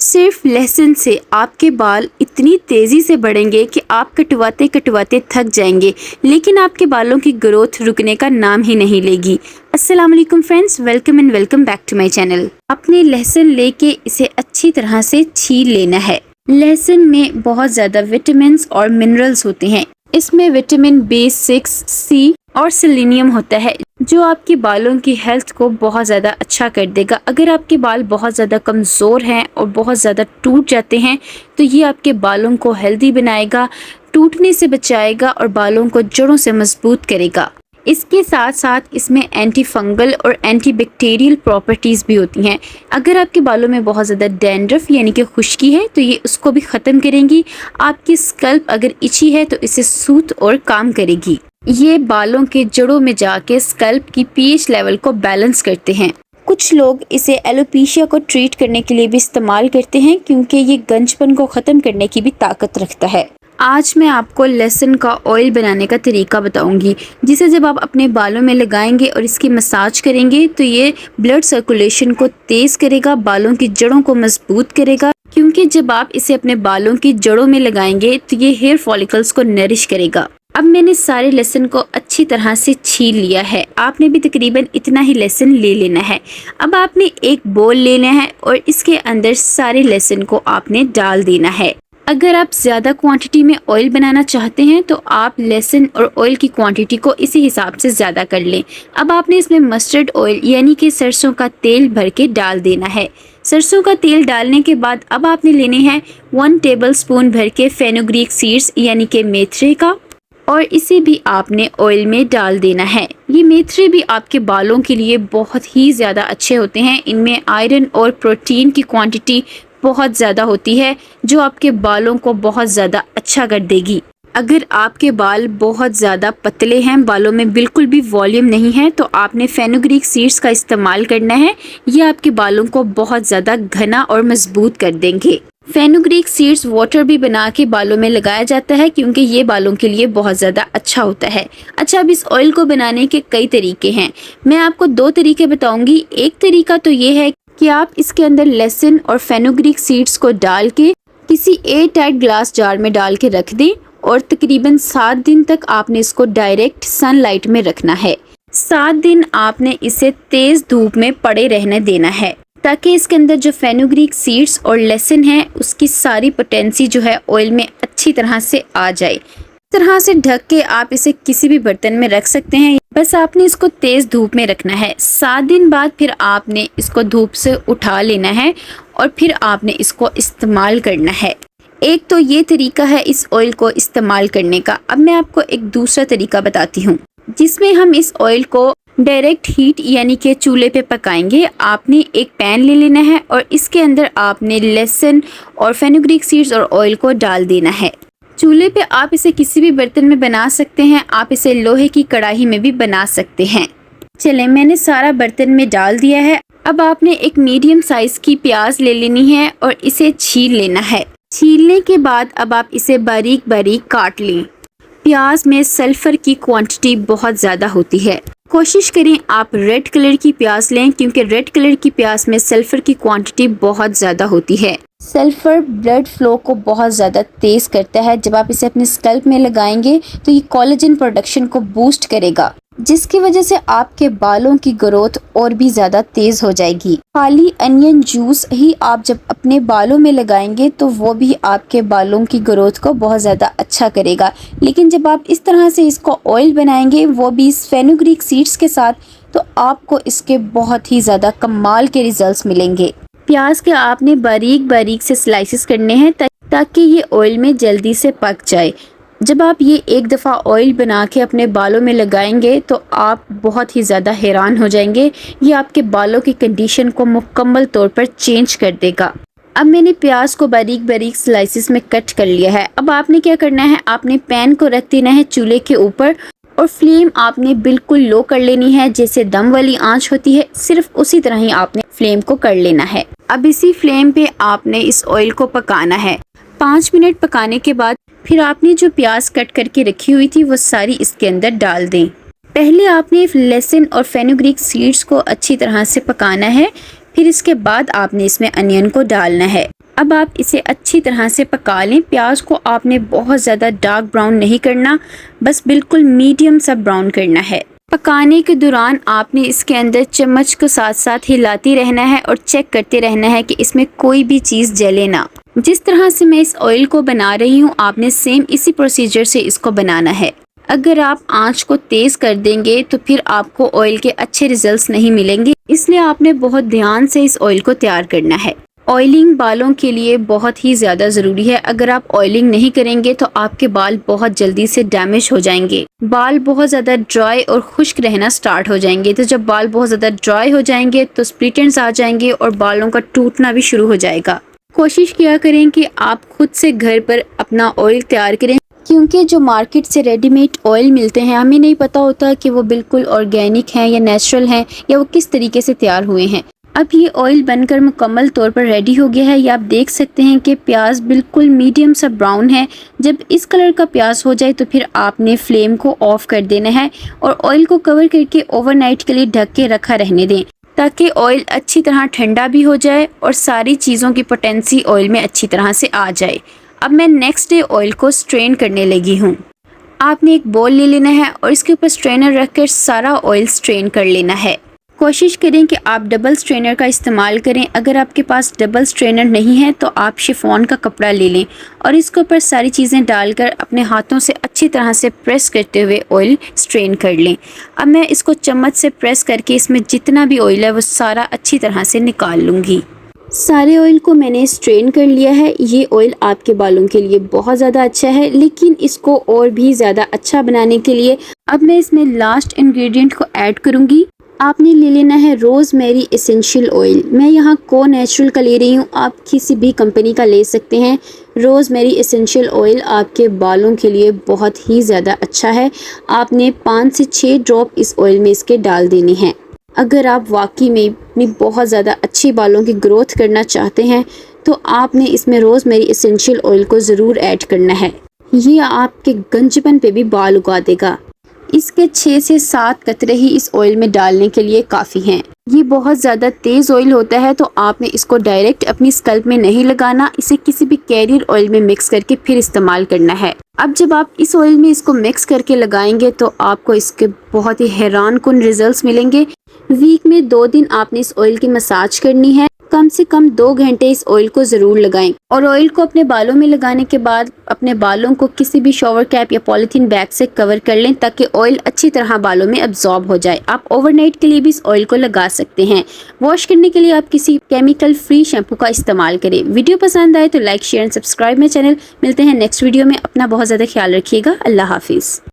सिर्फ लहसुन से आपके बाल इतनी तेज़ी से बढ़ेंगे कि आप कटवाते कटवाते थक जाएंगे, लेकिन आपके बालों की ग्रोथ रुकने का नाम ही नहीं लेगी। अस्सलाम वालेकुम friends, welcome and welcome back to my channel. आपने लहसुन लेके इसे अच्छी तरह से छील लेना है। लहसुन में बहुत ज़्यादा विटामिन और मिनरल्स होते हैं। इसमें विटामिन B6, C और सेलेनियम होता है, जो आपके बालों की हेल्थ को बहुत ज़्यादा अच्छा कर देगा। अगर आपके बाल बहुत ज़्यादा कमज़ोर हैं और बहुत ज़्यादा टूट जाते हैं तो ये आपके बालों को हेल्दी बनाएगा, टूटने से बचाएगा और बालों को जड़ों से मजबूत करेगा। इसके साथ साथ इसमें एंटी फंगल और एंटी बैक्टीरियल प्रॉपर्टीज़ भी होती हैं। अगर आपके बालों में बहुत ज़्यादा डैंड्रफ यानी कि खुश्की है तो ये उसको भी ख़त्म करेंगी। आपकी स्कल्प अगर इची है तो इसे सूत और काम करेगी। ये बालों के जड़ों में जाके स्कल्प की pH लेवल को बैलेंस करते हैं। कुछ लोग इसे एलोपेशिया को ट्रीट करने के लिए भी इस्तेमाल करते हैं, क्योंकि ये गंजपन को ख़त्म करने की भी ताकत रखता है। आज मैं आपको लहसुन का ऑयल बनाने का तरीका बताऊंगी, जिसे जब आप अपने बालों में लगाएंगे और इसकी मसाज करेंगे तो ये ब्लड सर्कुलेशन को तेज़ करेगा, बालों की जड़ों को मजबूत करेगा। क्योंकि जब आप इसे अपने बालों की जड़ों में लगाएंगे तो ये हेयर फॉलिकल्स को नरिश करेगा। अब मैंने सारे लहसुन को अच्छी तरह से छील लिया है। आपने भी तकरीबन इतना ही लहसुन ले लेना है। अब आपने एक बोल लेना है और इसके अंदर सारे लहसुन को आपने डाल देना है। अगर आप ज़्यादा क्वांटिटी में ऑयल बनाना चाहते हैं तो आप लहसुन और ऑयल की क्वांटिटी को इसी हिसाब से ज़्यादा कर लें। अब आपने इसमें मस्टर्ड ऑयल यानी कि सरसों का तेल भर के डाल देना है। सरसों का तेल डालने के बाद अब आपने लेने हैं 1 टेबलस्पून भर के फेनुग्रीक सीड्स यानी कि मेथरे का, और इसे भी आपने ऑयल में डाल देना है। ये मेथरे भी आपके बालों के लिए बहुत ही ज़्यादा अच्छे होते हैं। इनमें आयरन और प्रोटीन की क्वांटिटी बहुत ज़्यादा होती है, जो आपके बालों को बहुत ज़्यादा अच्छा कर देगी। अगर आपके बाल बहुत ज़्यादा पतले हैं, बालों में बिल्कुल भी वॉल्यूम नहीं है, तो आपने फेनुग्रीक सीड्स का इस्तेमाल करना है। ये आपके बालों को बहुत ज़्यादा घना और मजबूत कर देंगे। फेनुग्रीक सीड्स वाटर भी बना के बालों में लगाया जाता है, क्योंकि ये बालों के लिए बहुत ज़्यादा अच्छा होता है। अच्छा, अब इस ऑयल को बनाने के कई तरीके हैं। मैं आपको 2 तरीके बताऊंगी। एक तरीका तो ये है कि आप इसके अंदर लहसुन और फेनुग्रीक सीड्स को डाल के किसी एयर टाइट ग्लास जार में डाल के रख दें और तकरीबन 7 दिन तक आपने इसको डायरेक्ट सनलाइट में रखना है। 7 दिन आपने इसे तेज़ धूप में पड़े रहने देना है, ताकि इसके अंदर जो फेनुग्रीक सीड्स और लहसुन है उसकी सारी पोटेंसी जो है ऑयल में अच्छी तरह से आ जाए। इस तरह से ढक के आप इसे किसी भी बर्तन में रख सकते हैं। बस आपने इसको तेज़ धूप में रखना है। 7 दिन बाद फिर आपने इसको धूप से उठा लेना है और फिर आपने इसको इस्तेमाल करना है। एक तो ये तरीका है इस ऑयल को इस्तेमाल करने का। अब मैं आपको एक दूसरा तरीका बताती हूँ, जिसमें हम इस ऑयल को डायरेक्ट हीट यानी कि चूल्हे पे पकाएंगे। आपने एक पैन ले लेना है और इसके अंदर आपने लहसुन और फेनुग्रीक सीड्स और ऑयल को डाल देना है। चूल्हे पे आप इसे किसी भी बर्तन में बना सकते हैं, आप इसे लोहे की कढ़ाई में भी बना सकते हैं। चलें, मैंने सारा बर्तन में डाल दिया है। अब आपने एक मीडियम साइज़ की प्याज ले लेनी है और इसे छील लेना है। छीलने के बाद अब आप इसे बारीक बारीक काट लें। प्याज में सल्फ़र की क्वांटिटी बहुत ज़्यादा होती है। कोशिश करें आप रेड कलर की प्याज लें, क्योंकि रेड कलर की प्याज में सल्फ़र की क्वांटिटी बहुत ज़्यादा होती है। सल्फ़र ब्लड फ्लो को बहुत ज़्यादा तेज़ करता है। जब आप इसे अपने स्कल्प में लगाएंगे तो ये कोलेजन प्रोडक्शन को बूस्ट करेगा, जिसकी वजह से आपके बालों की ग्रोथ और भी ज़्यादा तेज़ हो जाएगी। खाली अनियन जूस ही आप जब अपने बालों में लगाएंगे तो वो भी आपके बालों की ग्रोथ को बहुत ज़्यादा अच्छा करेगा। लेकिन जब आप इस तरह से इसको ऑयल बनाएंगे, वो भी इस फेनुग्रीक सीड्स के साथ, तो आपको इसके बहुत ही ज़्यादा कमाल के रिजल्ट्स मिलेंगे। प्याज के आपने बारीक बारीक से स्लाइसेस करने हैं ताकि ये ऑयल में जल्दी से पक जाए। जब आप ये एक दफ़ा ऑयल बना के अपने बालों में लगाएंगे तो आप बहुत ही ज़्यादा हैरान हो जाएंगे। ये आपके बालों की कंडीशन को मुकम्मल तौर पर चेंज कर देगा। अब मैंने प्याज को बारीक बारीक स्लाइसेस में कट कर लिया है। अब आपने क्या करना है, आपने पैन को रख देना है चूल्हे के ऊपर और फ्लेम आपने बिल्कुल लो कर लेनी है, जैसे दम वाली आंच होती है, सिर्फ उसी तरह ही आपने फ्लेम को कर लेना है। अब इसी फ्लेम पे आपने इस ऑयल को पकाना है। 5 मिनट पकाने के बाद फिर आपने जो प्याज कट करके रखी हुई थी वो सारी इसके अंदर डाल दें। पहले आपने लहसुन और फेनुग्रीक सीड्स को अच्छी तरह से पकाना है, फिर इसके बाद आपने इसमें अनियन को डालना है। अब आप इसे अच्छी तरह से पका लें। प्याज को आपने बहुत ज़्यादा डार्क ब्राउन नहीं करना, बस बिल्कुल मीडियम सा ब्राउन करना है। पकाने के दौरान आपने इसके अंदर चम्मच को साथ साथ हिलाती रहना है और चेक करते रहना है कि इसमें कोई भी चीज़ जले ना। जिस तरह से मैं इस ऑयल को बना रही हूँ, आपने सेम इसी प्रोसीजर से इसको बनाना है। अगर आप आंच को तेज़ कर देंगे तो फिर आपको ऑयल के अच्छे रिजल्ट्स नहीं मिलेंगे, इसलिए आपने बहुत ध्यान से इस ऑयल को तैयार करना है। ऑयलिंग बालों के लिए बहुत ही ज़्यादा ज़रूरी है। अगर आप ऑयलिंग नहीं करेंगे तो आपके बाल बहुत जल्दी से डैमेज हो जाएंगे। बाल बहुत ज़्यादा ड्राई और खुश्क रहना स्टार्ट हो जाएंगे। तो जब बाल बहुत ज़्यादा ड्राई हो जाएंगे तो स्प्लिट एंड्स आ जाएंगे और बालों का टूटना भी शुरू हो जाएगा। कोशिश किया करें कि आप खुद से घर पर अपना ऑयल तैयार करें, क्योंकि जो मार्केट से रेडीमेड ऑयल मिलते हैं, हमें नहीं पता होता कि वो बिल्कुल ऑर्गेनिक हैं या नेचुरल हैं या वो किस तरीके से तैयार हुए हैं। अब ये ऑयल बनकर मुकम्मल तौर पर रेडी हो गया है। ये आप देख सकते हैं कि प्याज बिल्कुल मीडियम सा ब्राउन है। जब इस कलर का प्याज हो जाए तो फिर आपने फ्लेम को ऑफ कर देना है और ऑयल को कवर करके ओवरनाइट के लिए ढक के रखा रहने दें, ताकि ऑयल अच्छी तरह ठंडा भी हो जाए और सारी चीज़ों की पोटेंसी ऑयल में अच्छी तरह से आ जाए। अब मैं नेक्स्ट डे ऑयल को स्ट्रेन करने लगी हूँ। आपने एक बोल ले लेना है और इसके ऊपर स्ट्रेनर रखकर सारा ऑयल स्ट्रेन कर लेना है। कोशिश करें कि आप डबल स्ट्रेनर का इस्तेमाल करें। अगर आपके पास डबल स्ट्रेनर नहीं है तो आप शिफॉन का कपड़ा ले लें और इसके ऊपर सारी चीज़ें डालकर अपने हाथों से अच्छी तरह से प्रेस करते हुए ऑयल स्ट्रेन कर लें। अब मैं इसको चम्मच से प्रेस करके इसमें जितना भी ऑयल है वो सारा अच्छी तरह से निकाल लूँगी। सारे ऑयल को मैंने स्ट्रेन कर लिया है। ये ऑयल आपके बालों के लिए बहुत ज़्यादा अच्छा है, लेकिन इसको और भी ज़्यादा अच्छा बनाने के लिए अब मैं इसमें लास्ट इंग्रेडिएंट को ऐड करूँगी। आपने ले लेना है रोज़मेरी एसेंशियल ऑयल। मैं यहाँ को नेचुरल का ले रही हूँ, आप किसी भी कंपनी का ले सकते हैं। रोज़मेरी एसेंशियल ऑयल आपके बालों के लिए बहुत ही ज़्यादा अच्छा है। आपने 5 से 6 ड्रॉप इस ऑयल में इसके डाल देने हैं। अगर आप वाकई में अपनी बहुत ज़्यादा अच्छी बालों की ग्रोथ करना चाहते हैं तो आपने इसमें रोज़मेरी एसेंशियल ऑयल को ज़रूर ऐड करना है। ये आपके गंजपन पे भी बाल उगा देगा। इसके 6 से 7 कतरे ही इस ऑयल में डालने के लिए काफ़ी हैं। ये बहुत ज़्यादा तेज़ ऑयल होता है तो आपने इसको डायरेक्ट अपनी स्कल्प में नहीं लगाना, इसे किसी भी कैरियर ऑयल में मिक्स करके फिर इस्तेमाल करना है। अब जब आप इस ऑयल में इसको मिक्स करके लगाएंगे तो आपको इसके बहुत ही हैरान कुन रिजल्ट्स मिलेंगे। वीक में 2 दिन आपने इस ऑयल की मसाज करनी है। कम से कम 2 घंटे इस ऑयल को ज़रूर लगाएं और ऑयल को अपने बालों में लगाने के बाद अपने बालों को किसी भी शॉवर कैप या पॉलीथीन बैग से कवर कर लें, ताकि ऑयल अच्छी तरह बालों में अब्जॉर्ब हो जाए। आप ओवरनाइट के लिए भी इस ऑयल को लगा सकते हैं। वॉश करने के लिए आप किसी केमिकल फ्री शैम्पू का इस्तेमाल करें। वीडियो पसंद आए तो लाइक, शेयर एंड सब्सक्राइब मेरे चैनल। मिलते हैं नेक्स्ट वीडियो में। अपना बहुत ज़्यादा ख्याल रखिएगा। अल्लाह हाफिज़।